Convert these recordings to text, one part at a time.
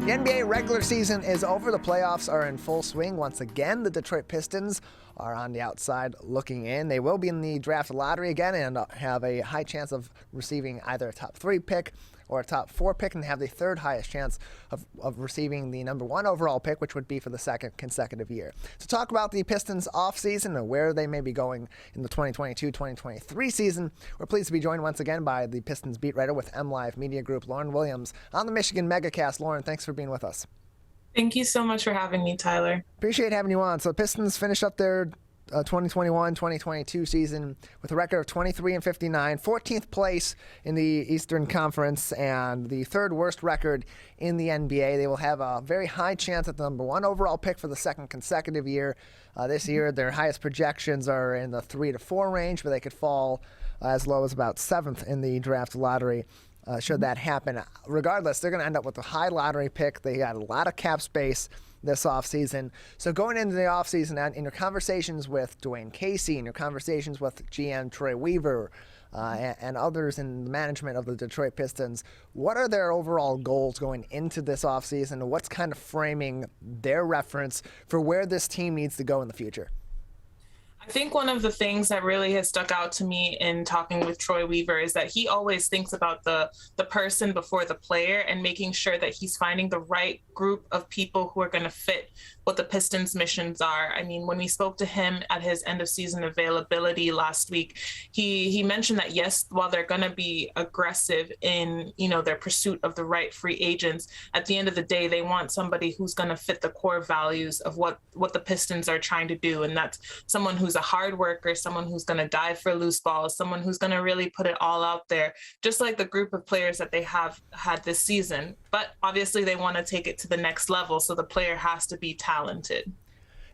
The NBA regular season is over. The playoffs are in full swing once again. The Detroit Pistons are on the outside looking in. They will be in the draft lottery again and have a high chance of receiving either a top 3 pick or a top 4 pick, and have the third highest chance of receiving the number 1 overall pick, which would be for the second consecutive year. To talk about the Pistons offseason and where they may be going in the 2022-2023 season, we're pleased to be joined once again by the Pistons beat writer with MLive Media Group, Lauren Williams, on the Michigan Megacast. Lauren, thanks for being with us. Thank you so much for having me, Tyler. Appreciate having you on. So the Pistons finished up their 2021-2022 season with a record of 23-59, 14th place in the Eastern Conference, and the third worst record in the NBA. They will have a very high chance at the number 1 overall pick for the second consecutive year. This year, their highest projections are in the 3 to 4 range, but they could fall as low as about 7th in the draft lottery. Should that happen. Regardless, they're going to end up with a high lottery pick. They got a lot of cap space this offseason. So going into the offseason, and in your conversations with Dwayne Casey, in your conversations with GM Troy Weaver, and others in the management of the Detroit Pistons, what are their overall goals going into this offseason? What's kind of framing their reference for where this team needs to go in the future? I think one of the things that really has stuck out to me in talking with Troy Weaver is that he always thinks about the person before the player and making sure that he's finding the right group of people who are going to fit what the Pistons' missions are. I mean, when we spoke to him at his end of season availability last week, he mentioned that, yes, while they're going to be aggressive in, their pursuit of the right free agents, at the end of the day, they want somebody who's going to fit the core values of what the Pistons are trying to do. And that's someone who's a hard worker, someone who's going to dive for loose balls, someone who's going to really put it all out there, just like the group of players that they have had this season. But obviously they want to take it to the next level, so the player has to be talented.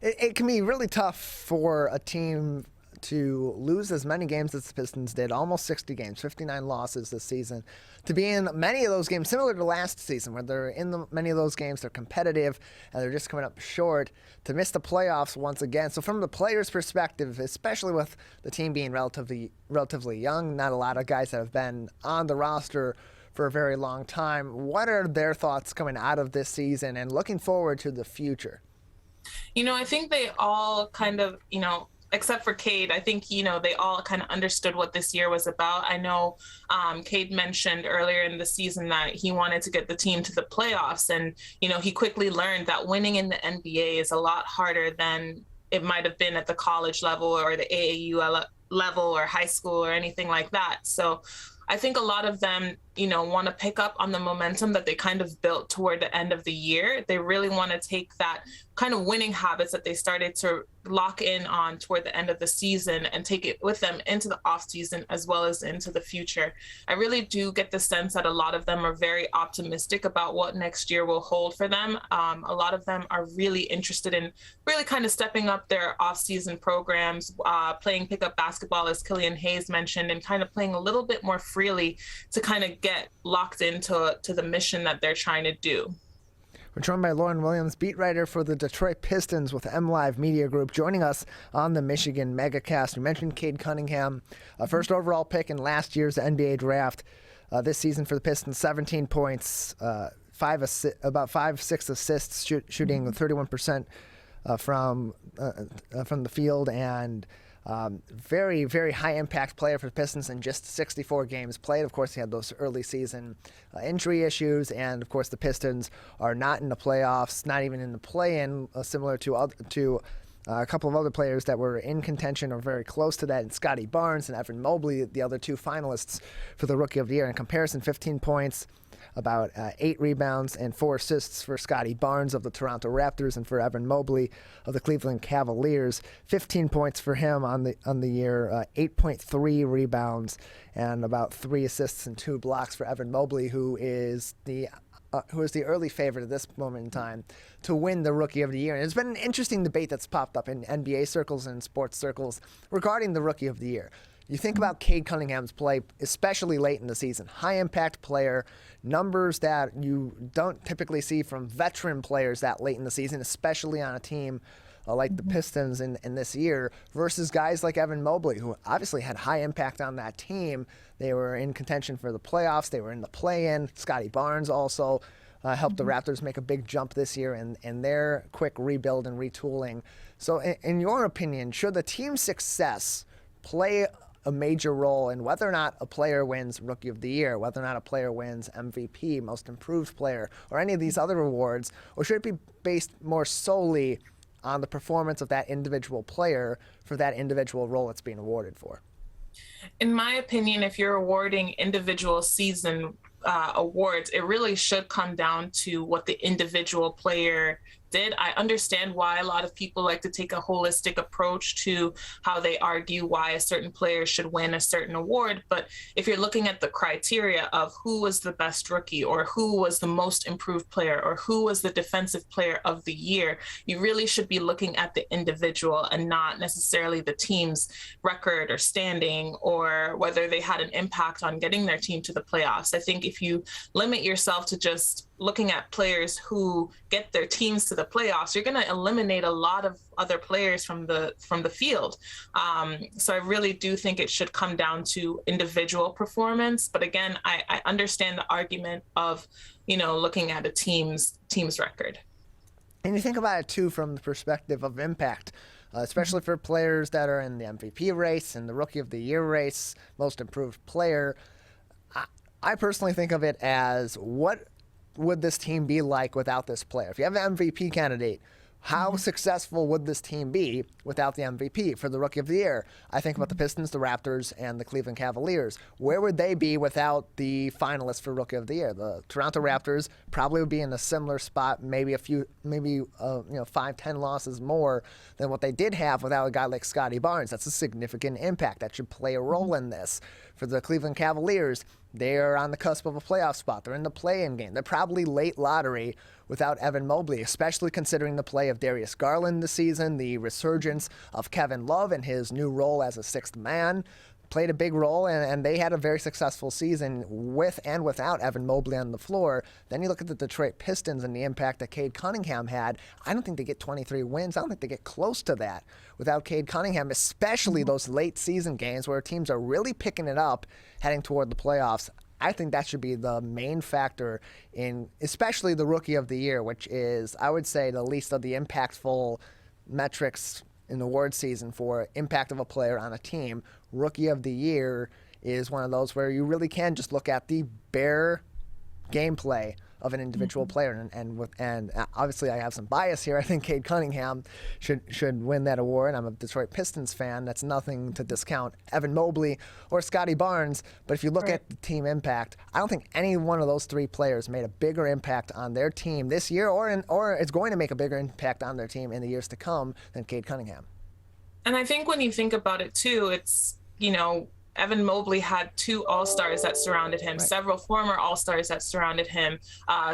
It can be really tough for a team to lose as many games as the Pistons did, almost 60 games, 59 losses this season, to be in many of those games, similar to last season, where they're in many of those games, they're competitive, and they're just coming up short, to miss the playoffs once again. So from the player's perspective, especially with the team being relatively young, not a lot of guys that have been on the roster for a very long time, what are their thoughts coming out of this season and looking forward to the future? I think they all kind of, except for Cade, I think, they all kind of understood what this year was about. I know Cade mentioned earlier in the season that he wanted to get the team to the playoffs. And, he quickly learned that winning in the NBA is a lot harder than it might have been at the college level or the AAU level or high school or anything like that. So I think a lot of them, want to pick up on the momentum that they kind of built toward the end of the year. They really want to take that kind of winning habits that they started to lock in on toward the end of the season and take it with them into the off season as well as into the future. I really do get the sense that a lot of them are very optimistic about what next year will hold for them. A lot of them are really interested in really kind of stepping up their off season programs, playing pickup basketball, as Killian Hayes mentioned, and kind of playing a little bit more freely to kind of get locked into the mission that they're trying to do. We're joined by Lauren Williams, beat writer for the Detroit Pistons with MLive Media Group, joining us on the Michigan Megacast. We mentioned Cade Cunningham, a first overall pick in last year's NBA draft. This season for the Pistons, 17 points, about 5-6 assists, shooting 31% from the field, and very, very high impact player for the Pistons in just 64 games played. Of course, he had those early season injury issues, and of course the Pistons are not in the playoffs, not even in the play-in, similar to a couple of other players that were in contention or very close to that, and Scottie Barnes and Evan Mobley, the other 2 finalists for the Rookie of the Year. In comparison, 15 points, about 8 rebounds and 4 assists for Scottie Barnes of the Toronto Raptors, and for Evan Mobley of the Cleveland Cavaliers. 15 points for him on the year, 8.3 rebounds, and about 3 assists and 2 blocks for Evan Mobley, who is the early favorite at this moment in time to win the Rookie of the Year. And it's been an interesting debate that's popped up in NBA circles and sports circles regarding the Rookie of the Year. You think about Cade Cunningham's play, especially late in the season. High-impact player, numbers that you don't typically see from veteran players that late in the season, especially on a team like the Pistons in this year, versus guys like Evan Mobley, who obviously had high impact on that team. They were in contention for the playoffs. They were in the play-in. Scottie Barnes also helped the Raptors make a big jump this year in their quick rebuild and retooling. So in your opinion, should the team's success play a major role in whether or not a player wins Rookie of the Year, whether or not a player wins MVP, Most Improved Player, or any of these other awards, or should it be based more solely on the performance of that individual player for that individual role it's being awarded for? In my opinion, if you're awarding individual season awards, it really should come down to what the individual player did. I understand why a lot of people like to take a holistic approach to how they argue why a certain player should win a certain award. But if you're looking at the criteria of who was the best rookie, or who was the most improved player, or who was the defensive player of the year, you really should be looking at the individual and not necessarily the team's record or standing, or whether they had an impact on getting their team to the playoffs. I think if you limit yourself to just looking at players who get their teams to the playoffs, you're going to eliminate a lot of other players from the field. So I really do think it should come down to individual performance. But again, I understand the argument of, looking at a team's record. And you think about it too from the perspective of impact, especially for players that are in the MVP race and the Rookie of the Year race, Most Improved Player. I personally think of it as, what would this team be like without this player? If you have an MVP candidate, how successful would this team be without the MVP for the Rookie of the Year? I think about the Pistons, the Raptors, and the Cleveland Cavaliers. Where would they be without the finalists for Rookie of the Year? The Toronto Raptors probably would be in a similar spot, maybe 5-10 losses more than what they did have without a guy like Scottie Barnes. That's a significant impact. That should play a role in this. For the Cleveland Cavaliers, they are on the cusp of a playoff spot. They're in the play-in game. They're probably late lottery without Evan Mobley, especially considering the play of Darius Garland this season, the resurgence of Kevin Love and his new role as a sixth man. Played a big role, and they had a very successful season with and without Evan Mobley on the floor. Then you look at the Detroit Pistons and the impact that Cade Cunningham had. I don't think they get 23 wins. I don't think they get close to that without Cade Cunningham, especially those late season games where teams are really picking it up heading toward the playoffs. I think that should be the main factor in especially the Rookie of the Year, which is, I would say, the least of the impactful metrics in the award season for impact of a player on a team. Rookie of the Year is one of those where you really can just look at the bare gameplay of an individual player, and obviously I have some bias here. I think Cade Cunningham should win that award. I'm a Detroit Pistons fan. That's nothing to discount Evan Mobley or Scottie Barnes, but if you look at the team impact, I don't think any one of those three players made a bigger impact on their team this year, or it's going to make a bigger impact on their team in the years to come than Cade Cunningham. And I think when you think about it too, it's, Evan Mobley had 2 All-Stars that surrounded him, several former All-Stars that surrounded him.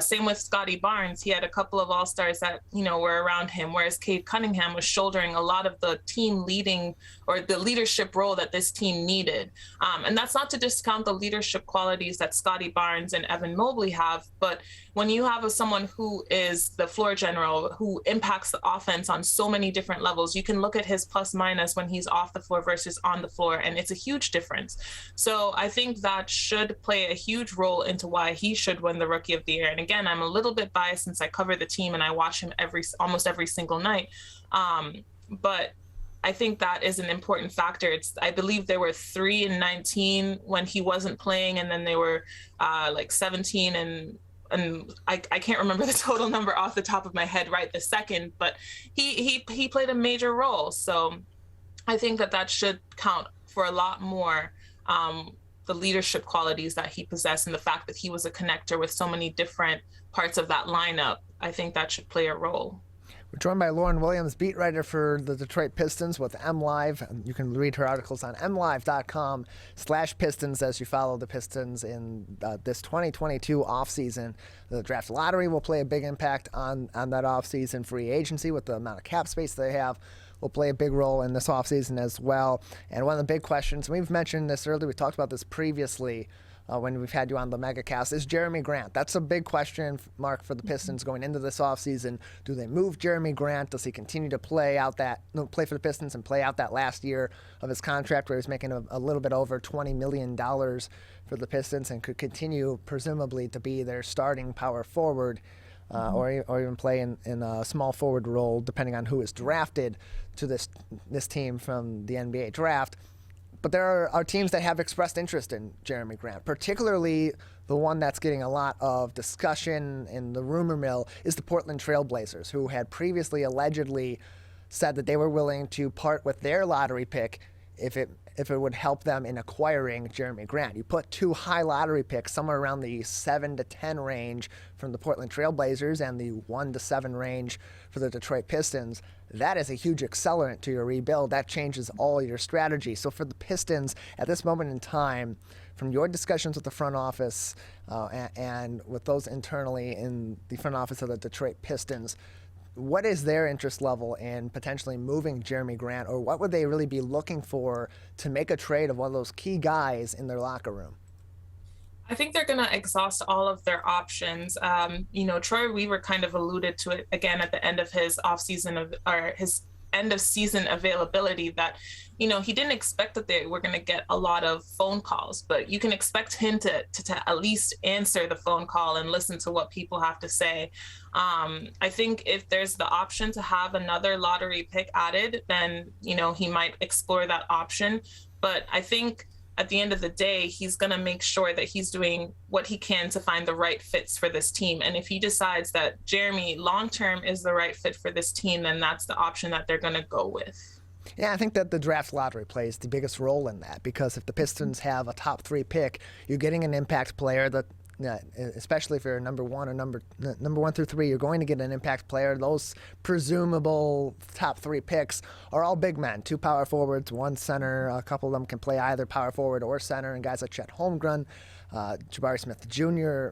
Same with Scottie Barnes. He had a couple of All-Stars that, were around him, whereas Cade Cunningham was shouldering a lot of the team leading or the leadership role that this team needed. And that's not to discount the leadership qualities that Scottie Barnes and Evan Mobley have, but when you have someone who is the floor general, who impacts the offense on so many different levels, you can look at his plus minus when he's off the floor versus on the floor, and it's a huge difference. So I think that should play a huge role into why he should win the Rookie of the Year. And again, I'm a little bit biased since I cover the team and I watch him almost every single night. But I think that is an important factor. I believe there were 3 and 19 when he wasn't playing, and then they were like 17 and I can't remember the total number off the top of my head right this second, but he played a major role. So I think that should count for a lot more, the leadership qualities that he possessed and the fact that he was a connector with so many different parts of that lineup. I think that should play a role. We're joined by Lauren Williams, beat writer for the Detroit Pistons with MLive. You can read her articles on mlive.com/Pistons as you follow the Pistons in this 2022 offseason. The draft lottery will play a big impact on that offseason free agency with the amount of cap space they have. will play a big role in this offseason as well. And one of the big questions, we've mentioned this earlier, we talked about this previously when we've had you on the MegaCast, is Jeremy Grant. That's a big question mark for the Pistons going into this offseason. Do they move Jeremy Grant? Does he continue to play for the Pistons and play out that last year of his contract where he's making a little bit over $20 million for the Pistons and could continue, presumably, to be their starting power forward or even play in a small forward role, depending on who is drafted to this team from the NBA draft. But there are teams that have expressed interest in Jeremy Grant, particularly the one that's getting a lot of discussion in the rumor mill is the Portland Trail Blazers, who had previously allegedly said that they were willing to part with their lottery pick if it would help them in acquiring Jeremy Grant. You put 2 high lottery picks, somewhere around the 7 to 10 range from the Portland Trail Blazers and the 1 to 7 range for the Detroit Pistons. That is a huge accelerant to your rebuild. That changes all your strategy. So for the Pistons, at this moment in time, from your discussions with the front office and with those internally in the front office of the Detroit Pistons, what is their interest level in potentially moving Jeremy Grant, or what would they really be looking for to make a trade of one of those key guys in their locker room? I think they're going to exhaust all of their options. Troy Weaver kind of alluded to it again at the end of his his end of season availability that, he didn't expect that they were going to get a lot of phone calls, but you can expect him to at least answer the phone call and listen to what people have to say. I think if there's the option to have another lottery pick added, then, he might explore that option. But I think at the end of the day, he's going to make sure that he's doing what he can to find the right fits for this team. And if he decides that Jeremy long-term is the right fit for this team, then that's the option that they're going to go with. Yeah, I think that the draft lottery plays the biggest role in that, because if the Pistons have a top 3 pick, you're getting an impact player that, especially if you're number 1 or number 1 through 3, you're going to get an impact player. Those presumable top 3 picks are all big men, 2 power forwards, 1 center. A couple of them can play either power forward or center, and guys like Chet Holmgren, Jabari Smith Jr.,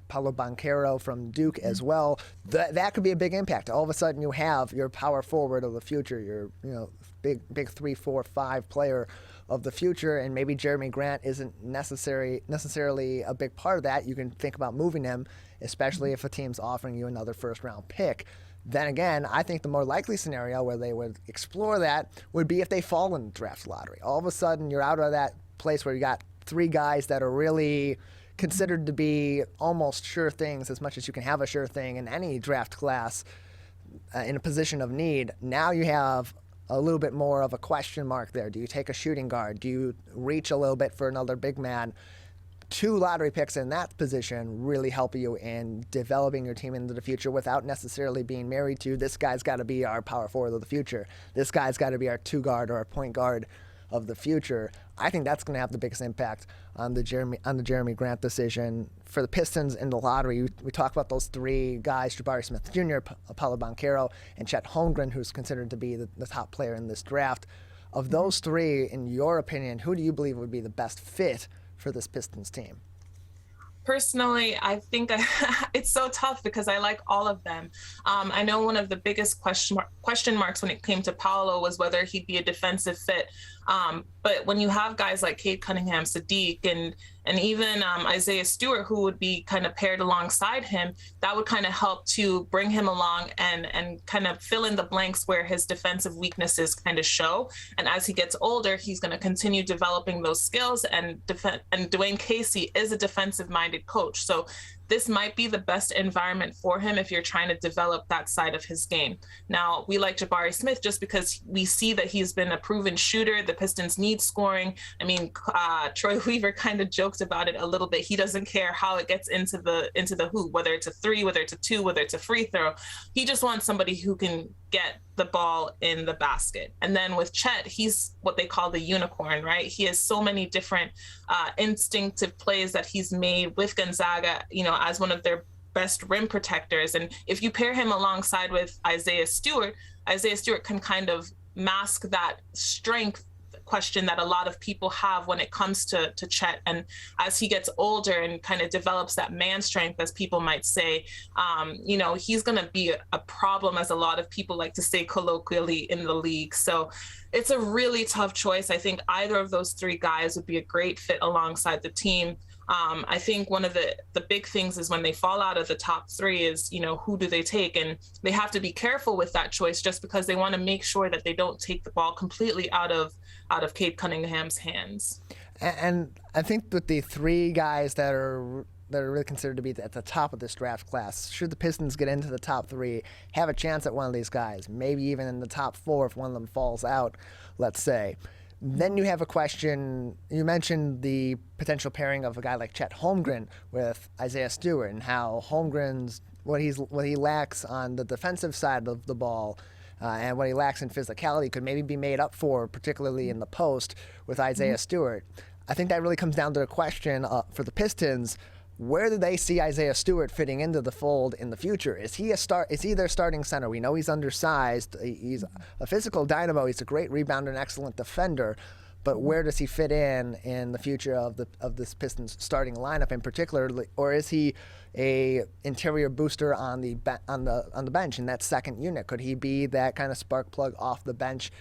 Paolo Banchero from Duke as well. That could be a big impact. All of a sudden, you have your power forward of the future, your big 3, 4, 5 player of the future, and maybe Jeremy Grant isn't necessarily a big part of that. You can think about moving him, especially if a team's offering you another first-round pick. Then again, I think the more likely scenario where they would explore that would be if they fall in the draft lottery. All of a sudden, you're out of that place where you got 3 guys that are really considered to be almost sure things, as much as you can have a sure thing in any draft class in a position of need. Now you have a little bit more of a question mark there. Do you take a shooting guard? Do you reach a little bit for another big man? 2 lottery picks in that position really help you in developing your team into the future without necessarily being married to, this guy's got to be our power forward of the future. This guy's got to be our 2 guard or our point guard of the future. I think that's going to have the biggest impact on the Jeremy Grant decision. For the Pistons in the lottery, we talk about those 3 guys, Jabari Smith Jr., Paolo Banchero, and Chet Holmgren, who's considered to be the top player in this draft. Of those 3, in your opinion, who do you believe would be the best fit for this Pistons team? Personally, I think it's so tough because I like all of them. I know one of the biggest question marks when it came to Paolo was whether he'd be a defensive fit. But when you have guys like Cade Cunningham, Sadiq, and even Isaiah Stewart, who would be kind of paired alongside him, that would kind of help to bring him along and kind of fill in the blanks where his defensive weaknesses kind of show. And as he gets older, he's going to continue developing those skills. And Dwayne Casey is a defensive-minded coach. So this might be the best environment for him if you're trying to develop that side of his game. Now, we like Jabari Smith just because we see that he's been a proven shooter. The Pistons need scoring. I mean, Troy Weaver kind of joked about it a little bit. He doesn't care how it gets into the hoop, whether it's a 3, whether it's a 2, whether it's a free throw. He just wants somebody who can get the ball in the basket. And then with Chet, he's what they call the unicorn, right? He has so many different instinctive plays that he's made with Gonzaga, as one of their best rim protectors. And if you pair him alongside with Isaiah Stewart can kind of mask that strength question that a lot of people have when it comes to Chet. And as he gets older and kind of develops that man strength, as people might say, he's going to be a problem, as a lot of people like to say colloquially, in the league. So it's a really tough choice. I think either of those three guys would be a great fit alongside the team. I think one of the big things is when they fall out of the top three is, who do they take? And they have to be careful with that choice, just because they want to make sure that they don't take the ball completely out of Cade Cunningham's hands. And I think with the three guys that are really considered to be at the top of this draft class, should the Pistons get into the top three, have a chance at one of these guys, maybe even in the top four if one of them falls out, let's say. Then you have a question. You mentioned the potential pairing of a guy like Chet Holmgren with Isaiah Stewart, and how Holmgren's what he lacks on the defensive side of the ball and what he lacks in physicality could maybe be made up for, particularly in the post, with Isaiah Stewart. I think that really comes down to a question for the Pistons. Where do they see Isaiah Stewart fitting into the fold in the future? Is he their starting center? We know he's undersized. He's a physical dynamo. He's a great rebounder and excellent defender. But where does he fit in the future of this Pistons starting lineup in particular? Or is he a interior booster on the bench in that second unit? Could he be that kind of spark plug off the bench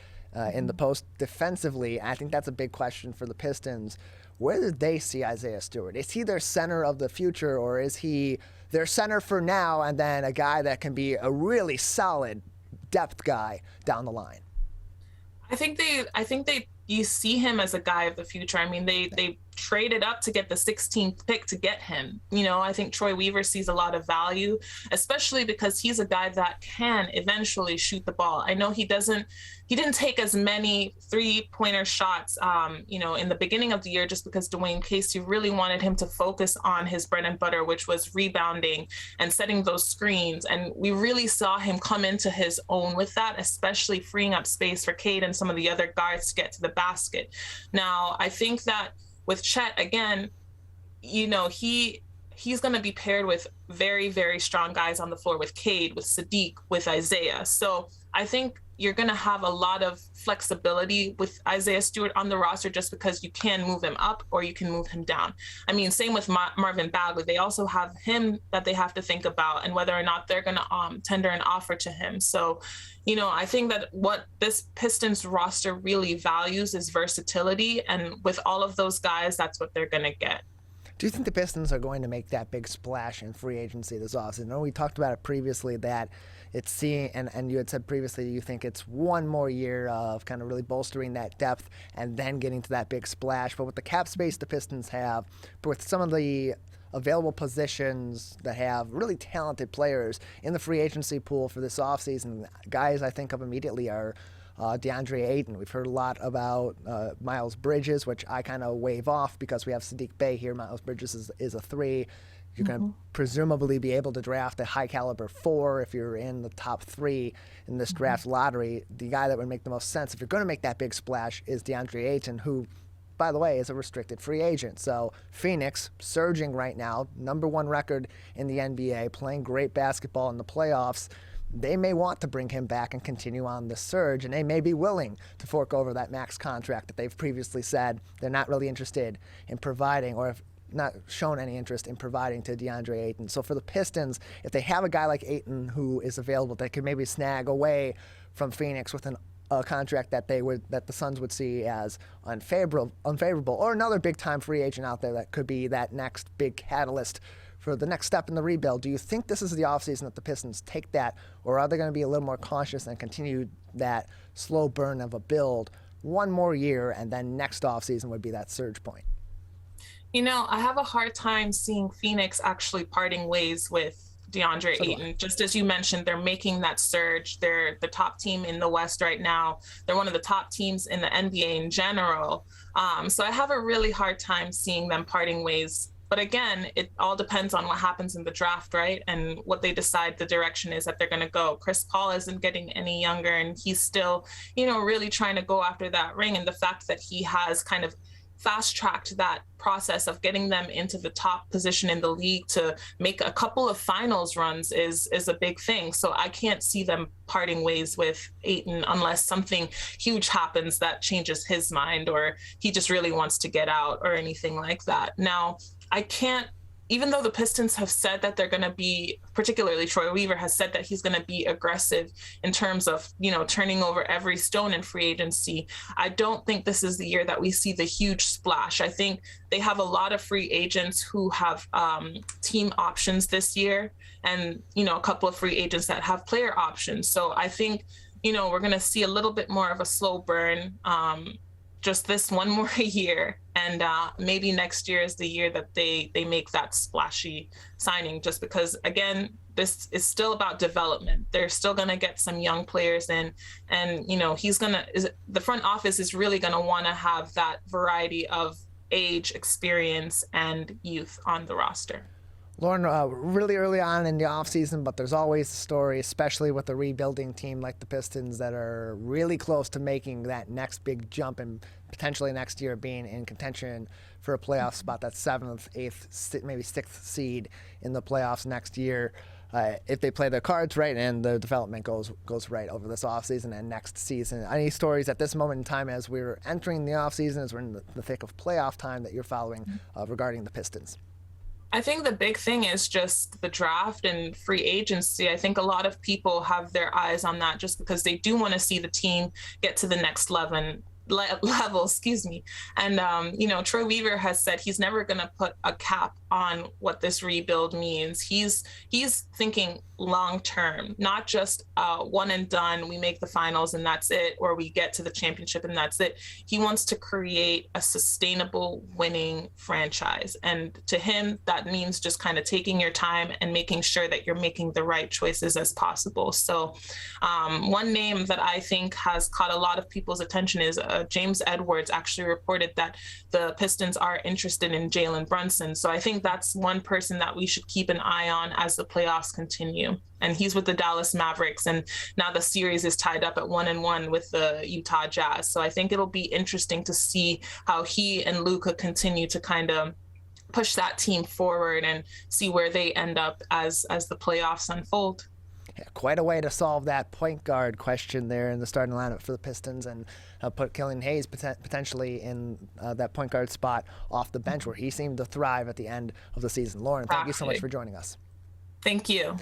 in the post defensively? I think that's a big question for the Pistons. Where do they see Isaiah Stewart? Is he their center of the future, or is he their center for now and then a guy that can be a really solid depth guy down the line? I think you see him as a guy of the future. I mean, they traded up to get the 16th pick to get him. I think Troy Weaver sees a lot of value, especially because he's a guy that can eventually shoot the ball. I know he didn't take as many three-pointer shots, in the beginning of the year, just because Dwayne Casey really wanted him to focus on his bread and butter, which was rebounding and setting those screens. And we really saw him come into his own with that, especially freeing up space for Cade and some of the other guards to get to the basket. Now, I think that with Chet, again, he's going to be paired with very, very strong guys on the floor, with Cade, with Sadiq, with Isaiah. So I think you're going to have a lot of flexibility with Isaiah Stewart on the roster, just because you can move him up or you can move him down. I mean, same with Marvin Bagley. They also have him that they have to think about, and whether or not they're going to tender an offer to him. So, I think that what this Pistons roster really values is versatility. And with all of those guys, that's what they're going to get. Do you think the Pistons are going to make that big splash in free agency this offseason? I know we talked about it previously, that it's seeing, and you had said previously you think it's one more year of kind of really bolstering that depth and then getting to that big splash. But with the cap space the Pistons have, but with some of the available positions that have really talented players in the free agency pool for this offseason, guys I think of immediately are Deandre Hayden. We've heard a lot about Miles Bridges, which I kind of wave off because we have Sadiq Bey here. Miles Bridges is a 3. You're going to presumably be able to draft a high-caliber 4 if you're in the top 3 in this draft lottery. The guy that would make the most sense, if you're going to make that big splash, is DeAndre Ayton, who, by the way, is a restricted free agent. So Phoenix, surging right now, #1 record in the NBA, playing great basketball in the playoffs. They may want to bring him back and continue on the surge, and they may be willing to fork over that max contract that they've previously said they're not really interested in providing, or have not shown any interest in providing to DeAndre Ayton. So for the Pistons, if they have a guy like Ayton who is available, they could maybe snag away from Phoenix with a contract that the Suns would see as unfavorable, or another big-time free agent out there that could be that next big catalyst for the next step in the rebuild. Do you think this is the offseason that the Pistons take that, or are they going to be a little more cautious and continue that slow burn of a build one more year, and then next offseason would be that surge point? I have a hard time seeing Phoenix actually parting ways with DeAndre Ayton. Just as you mentioned, they're making that surge. They're the top team in the West right now. They're one of the top teams in the NBA in general. So I have a really hard time seeing them parting ways. But again, it all depends on what happens in the draft, right? And what they decide the direction is that they're going to go. Chris Paul isn't getting any younger, and he's still, really trying to go after that ring. And the fact that he has kind of fast-tracked that process of getting them into the top position in the league to make a couple of finals runs is a big thing. So I can't see them parting ways with Ayton unless something huge happens that changes his mind, or he just really wants to get out or anything like that. Now, I can't, even though the Pistons have said that they're going to be, particularly Troy Weaver has said that he's going to be aggressive in terms of, turning over every stone in free agency, I don't think this is the year that we see the huge splash. I think they have a lot of free agents who have team options this year, and, a couple of free agents that have player options. So I think, we're going to see a little bit more of a slow burn, just this one more year, and maybe next year is the year that they make that splashy signing, just because, again, this is still about development. They're still going to get some young players in, and the front office is really going to want to have that variety of age, experience, and youth on the roster. Lauren, really early on in the offseason, but there's always a story, especially with a rebuilding team like the Pistons, that are really close to making that next big jump and potentially next year being in contention for a playoff spot, that 7th, 8th, maybe 6th seed in the playoffs next year. If they play their cards right and the development goes right over this offseason and next season. Any stories at this moment in time as we're entering the offseason, as we're in the thick of playoff time, that you're following regarding the Pistons? I think the big thing is just the draft and free agency. I think a lot of people have their eyes on that just because they do want to see the team get to the next level, And, Troy Weaver has said he's never going to put a cap on what this rebuild means. He's thinking long term, not just one and done, we make the finals and that's it, or we get to the championship and that's it. He wants to create a sustainable winning franchise. And to him, that means just kind of taking your time and making sure that you're making the right choices as possible. So one name that I think has caught a lot of people's attention is James Edwards actually reported that the Pistons are interested in Jalen Brunson. So I think that's one person that we should keep an eye on as the playoffs continue. And he's with the Dallas Mavericks, and now the series is tied up at 1-1 with the Utah Jazz. So I think it'll be interesting to see how he and Luka continue to kind of push that team forward and see where they end up as the playoffs unfold. Yeah, quite a way to solve that point guard question there in the starting lineup for the Pistons, and put Killian Hayes potentially in that point guard spot off the bench, where he seemed to thrive at the end of the season. Lauren, thank you so much for joining us. Thank you.